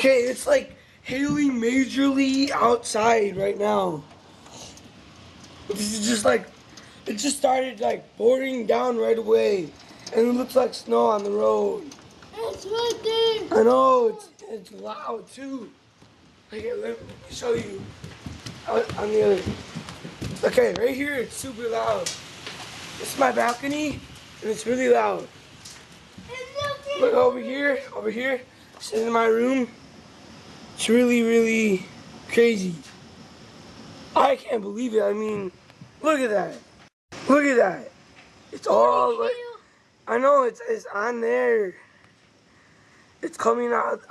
Okay, it's like hailing majorly outside right now. This is just like, it just started like pouring down right away. And it looks like snow on the road. It's right there. I know, it's loud too. Okay, let me show you on the other. Okay, right here it's super loud. This is my balcony, and it's really loud. Look over here, sitting in my room. It's really, really crazy. I can't believe it. I mean, look at that. Look at that. It's all like, I know it's on there. It's coming out.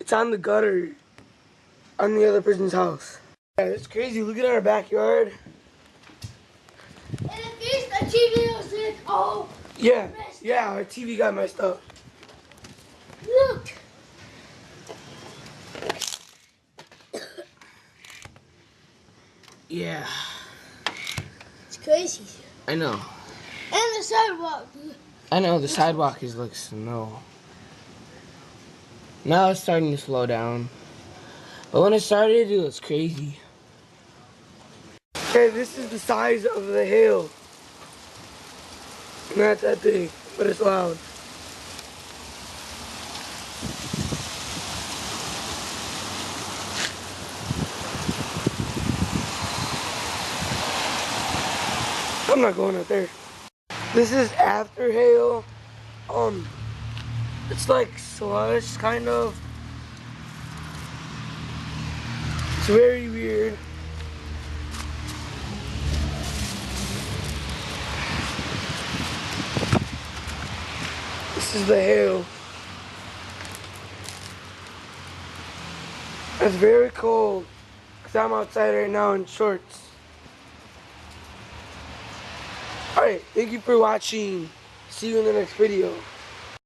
It's on the gutter on the other person's house. Yeah, it's crazy. Look at our backyard. And at least the TV was like, oh. Yeah, our TV got messed up. Look. Yeah. It's crazy. I know. And the sidewalk. I know, the sidewalk is like snow. Now it's starting to slow down. But when it started, it was crazy. Okay, this is the size of the hail. Not that big, but it's loud. I'm not going out there. This is after hail. It's like slush, kind of. It's very weird. This is the hail. It's very cold because I'm outside right now in shorts. Alright, thank you for watching. See you in the next video.